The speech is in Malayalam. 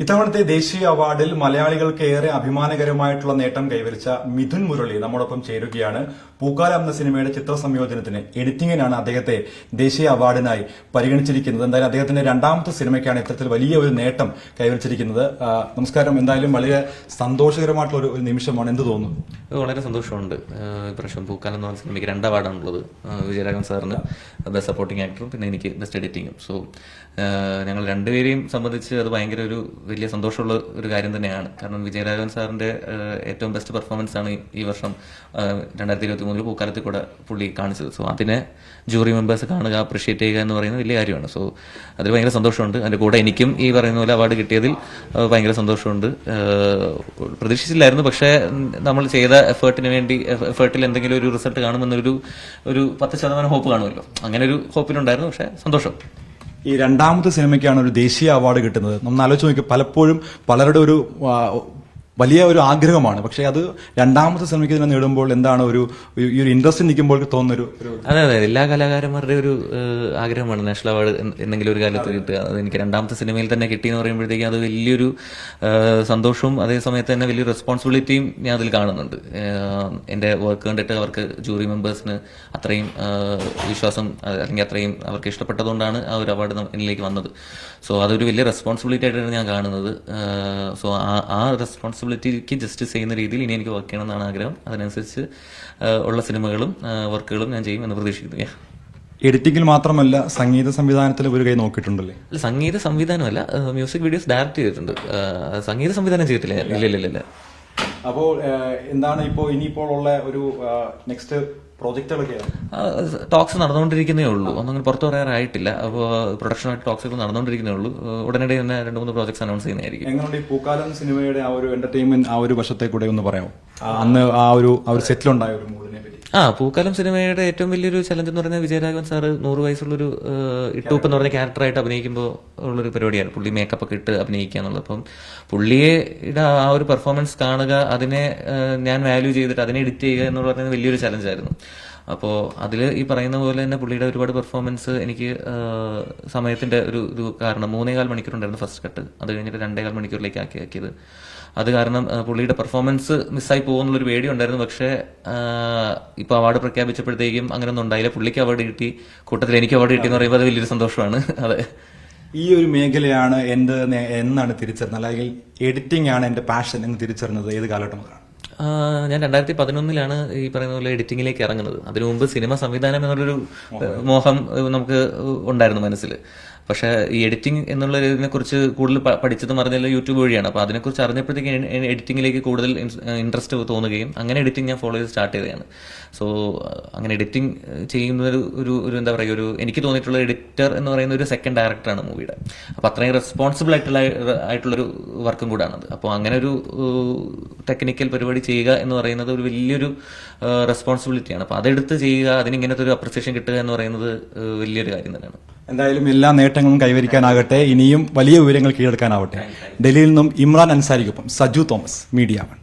ഇത്തവണത്തെ ദേശീയ അവാർഡിൽ മലയാളികൾക്ക് ഏറെ അഭിമാനകരമായിട്ടുള്ള നേട്ടം കൈവരിച്ച മിഥുൻ മുരളി നമ്മോടൊപ്പം ചേരുകയാണ്. പൂക്കാലം എന്ന സിനിമയുടെ ചിത്ര സംയോജനത്തിന് എഡിറ്റിംഗിനാണ് അദ്ദേഹത്തെ ദേശീയ അവാർഡിനായി പരിഗണിച്ചിരിക്കുന്നത്. എന്തായാലും അദ്ദേഹത്തിന്റെ രണ്ടാമത്തെ സിനിമയ്ക്കാണ് ഇത്തരത്തിൽ വലിയ ഒരു നേട്ടം കൈവരിച്ചിരിക്കുന്നത്. നമസ്കാരം. എന്തായാലും വളരെ സന്തോഷകരമായിട്ടുള്ള ഒരു നിമിഷമാണ്. എന്ത് തോന്നുന്നു? വളരെ സന്തോഷമുണ്ട്. ഇപ്രാവശ്യം പൂക്കാലം എന്ന് പറഞ്ഞ സിനിമയ്ക്ക് 2 അവാർഡാണുള്ളത്. വിജയരാഘവൻ സാറിന് ബെസ്റ്റ് സപ്പോർട്ടിംഗ് ആക്ടറും പിന്നെ എനിക്ക് ബെസ്റ്റ് എഡിറ്റിംഗും. സോ ഞങ്ങൾ രണ്ടുപേരെയും സംബന്ധിച്ച് അത് ഭയങ്കര ഒരു വലിയ സന്തോഷമുള്ള ഒരു കാര്യം തന്നെയാണ്. കാരണം വിജയരാഘവൻ സാറിന്റെ ഏറ്റവും ബെസ്റ്റ് പെർഫോമൻസ് ആണ് ഈ വർഷം 2023 പൂക്കാലത്തിൽ കൂടെ പുള്ളി കാണിച്ചത്. സോ അതിനെ ജൂറി മെമ്പേഴ്സ് കാണുക, അപ്രിഷിയേറ്റ് ചെയ്യുക എന്ന് പറയുന്നത് വലിയ കാര്യമാണ്. സോ അതിൽ ഭയങ്കര സന്തോഷമുണ്ട്. അതിന്റെ കൂടെ എനിക്കും ഈ പറയുന്ന പോലെ അവാർഡ് കിട്ടിയതിൽ ഭയങ്കര സന്തോഷമുണ്ട്. പ്രതീക്ഷിച്ചില്ലായിരുന്നു, പക്ഷേ നമ്മൾ ചെയ്ത എഫേർട്ടിൽ എന്തെങ്കിലും ഒരു റിസൾട്ട് കാണുമെന്നൊരു 10% ഹോപ്പ് കാണുമല്ലോ. അങ്ങനെ ഒരു ഹോപ്പിലുണ്ടായിരുന്നു. പക്ഷേ സന്തോഷം. ഈ രണ്ടാമത്തെ സിനിമയ്ക്കാണ് ഒരു ദേശീയ അവാർഡ് കിട്ടുന്നത്. നമ്മൾ ആലോചിച്ച് നോക്കി, പലപ്പോഴും പലരുടെ ഒരു വലിയ ഒരു ആഗ്രഹമാണ്. പക്ഷെ അത് രണ്ടാമത്തെ സിനിമയ്ക്ക് തന്നെ നേടുമ്പോൾ എന്താണ് ഒരു ഇൻട്രസ്റ്റ് നിൽക്കുമ്പോൾ തോന്നുന്നൊരു. അതെ, എല്ലാ കലാകാരന്മാരുടെ ഒരു ആഗ്രഹമാണ് നാഷണൽ അവാർഡ് എന്തെങ്കിലും ഒരു കാലത്ത് കിട്ടുക. അത് എനിക്ക് രണ്ടാമത്തെ സിനിമയിൽ തന്നെ കിട്ടിയെന്ന് പറയുമ്പോഴത്തേക്കും അത് വലിയൊരു സന്തോഷവും അതേ സമയത്ത് തന്നെ വലിയൊരു റെസ്പോൺസിബിലിറ്റിയും ഞാൻ അതിൽ കാണുന്നുണ്ട്. എന്റെ വർക്ക് കണ്ടിട്ട് അവർക്ക് ജൂറി മെമ്പേഴ്സിന് അത്രയും വിശ്വാസം അല്ലെങ്കിൽ അത്രയും അവർക്ക് ഇഷ്ടപ്പെട്ടതുകൊണ്ടാണ് ആ ഒരു അവാർഡ് എന്നിലേക്ക് വന്നത്. സോ അതൊരു വലിയ റെസ്പോൺസിബിലിറ്റി ആയിട്ടാണ് ഞാൻ കാണുന്നത്. സോ ആ റെസ്പോൺസിബിലിറ്റിക്ക് ജസ്റ്റിസ് ചെയ്യുന്ന രീതിയിൽ ഇനി എനിക്ക് വർക്ക് ചെയ്യണമെന്നാണ് ആഗ്രഹം. അതിനനുസരിച്ച് ഉള്ള സിനിമകളും വർക്കുകളും ഞാൻ ചെയ്യും എന്ന് പ്രതീക്ഷിക്കുന്നു. എഡിറ്റിംഗിൽ മാത്രമല്ല, സംഗീത സംവിധാനത്തിൽ ഒരു കൈ നോക്കിയിട്ടുണ്ടല്ലേ? സംഗീത സംവിധാനമല്ല, മ്യൂസിക് വീഡിയോസ് ഡയറക്ട് ചെയ്തിട്ടുണ്ട്. സംഗീത സംവിധാനം ചെയ്തിട്ടില്ല. ഇല്ല. അപ്പോൾ എന്താണ് ഇനിയിപ്പോൾ ഉള്ള ഒരു നെക്സ്റ്റ് പ്രോജക്റ്റുകളൊക്കെയാണ്? ടോക്സ് നടന്നുകൊണ്ടിരിക്കുന്നേ ഉള്ളൂ. ഒന്നും പുറത്തു പറയാറായിട്ടില്ല. അപ്പോൾ പ്രൊഡക്ഷനായിട്ട് ടോക്സ് ഒക്കെ നടന്നുകൊണ്ടിരിക്കുന്നേ ഉള്ളൂ. ഉടനടി തന്നെ 2-3 പ്രോജക്ട്സ് അനൗൺസ് ചെയ്യുന്നതായിരിക്കും. എങ്ങനെയുണ്ട് ഈ പൂക്കാലം സിനിമയുടെ ആ ഒരു എന്റർടൈൻമെന്റ്, ആ ഒരു വശത്തെ കൂടെ ഒന്ന് പറയാമോ? അന്ന് ആ ഒരു സെറ്റിലുണ്ടായ ഒരു മൂഡിനെ പറ്റി. പൂക്കാലം സിനിമയുടെ ഏറ്റവും വലിയൊരു ചലഞ്ച് എന്ന് പറഞ്ഞാൽ വിജയരാഘവൻ സാറ് 100 വയസ്സുള്ളൊരു ഇട്ടൂപ്പ് എന്ന് പറഞ്ഞ ക്യാരക്ടറായിട്ട് അഭിനയിക്കുമ്പോൾ ഉള്ളൊരു പരിപാടിയാണ്. പുള്ളി മേക്കപ്പ് ഒക്കെ ഇട്ട് അഭിനയിക്കുക എന്നുള്ളത്. അപ്പം പുള്ളിയുടെ ആ ഒരു പെർഫോമൻസ് കാണുക, അതിനെ ഞാൻ വാല്യൂ ചെയ്തിട്ട് അതിനെ എഡിറ്റ് ചെയ്യുക എന്ന് പറയുന്നത് വലിയൊരു ചലഞ്ചായിരുന്നു. അപ്പോൾ അതിൽ ഈ പറയുന്ന പോലെ തന്നെ പുള്ളിയുടെ ഒരുപാട് പെർഫോമൻസ് എനിക്ക് സമയത്തിന്റെ ഒരു കാരണം 3.25 മണിക്കൂറുണ്ടായിരുന്നു ഫസ്റ്റ് കട്ട്. അത് കഴിഞ്ഞിട്ട് 2.25 മണിക്കൂറിലേക്ക് ആക്കിയത്. അത് കാരണം പുള്ളിയുടെ പെർഫോമൻസ് മിസ്സായി പോകുന്നുള്ളൊരു പേടി ഉണ്ടായിരുന്നു. പക്ഷേ ഇപ്പൊ അവാർഡ് പ്രഖ്യാപിച്ചപ്പോഴത്തേക്കും അങ്ങനെയൊന്നും ഉണ്ടായില്ല. പുള്ളിക്ക് അവാർഡ് കിട്ടി, കൂട്ടത്തിൽ എനിക്ക് അവാർഡ് കിട്ടി എന്ന് പറയുമ്പോൾ അത് വലിയൊരു സന്തോഷമാണ്. അതെ, ഈ ഒരു മേഖലയാണ് എന്നാണ് തിരിച്ചറിഞ്ഞത്, അല്ലെങ്കിൽ എഡിറ്റിംഗ് ആണ് എന്റെ പാഷൻ എന്ന് തിരിച്ചറിഞ്ഞത് ഏത് കാലഘട്ടമാണ്? ഞാൻ 2011 ഈ പറയുന്ന പോലെ എഡിറ്റിംഗിലേക്ക് ഇറങ്ങുന്നത്. അതിനു മുമ്പ് സിനിമ സംവിധാനം എന്നുള്ളൊരു മോഹം നമുക്ക് ഉണ്ടായിരുന്നു മനസ്സിൽ. പക്ഷെ ഈ എഡിറ്റിംഗ് എന്നുള്ളതിനെ കുറിച്ച് കൂടുതൽ പഠിച്ചതും അറിഞ്ഞത് യൂട്യൂബ് വഴിയാണ്. അപ്പോൾ അതിനെക്കുറിച്ച് അറിഞ്ഞപ്പോഴത്തേക്ക് എഡിറ്റിംഗിലേക്ക് കൂടുതൽ ഇൻട്രസ്റ്റ് തോന്നുകയും അങ്ങനെ എഡിറ്റിംഗ് ഞാൻ ഫോളോ ചെയ്ത് സ്റ്റാർട്ട് ചെയ്തതാണ്. സോ അങ്ങനെ എഡിറ്റിംഗ് ചെയ്യുന്ന ഒരു എന്താ പറയുക, എനിക്ക് തോന്നിയിട്ടുള്ള എഡിറ്റർ എന്ന് പറയുന്ന ഒരു സെക്കൻഡ് ഡയറക്ടറാണ് മൂവിയുടെ. അപ്പോൾ അത്രയും റെസ്പോൺസിബിൾ ആയിട്ടുള്ളൊരു വർക്കും കൂടാണത്. അപ്പോൾ അങ്ങനെ ഒരു ടെക്നിക്കൽ പരിപാടി ചെയ്യുക എന്ന് പറയുന്നത് ഒരു വലിയൊരു റെസ്പോൺസിബിലിറ്റിയാണ്. അപ്പോൾ അതെടുത്ത് ചെയ്യുക, അതിനിങ്ങനത്തെ ഒരു അപ്രിസിയേഷൻ കിട്ടുക എന്ന് പറയുന്നത് വലിയൊരു കാര്യം തന്നെയാണ്. എന്തായാലും എല്ലാ നേട്ടങ്ങളും കൈവരിക്കാനാകട്ടെ, ഇനിയും വലിയ വിവരങ്ങൾ കീഴടക്കാനാവട്ടെ. ഡൽഹിയിൽ നിന്നും ഇമ്രാൻ അൻസാരിക്കൊപ്പം സജു തോമസ്, മീഡിയ 1.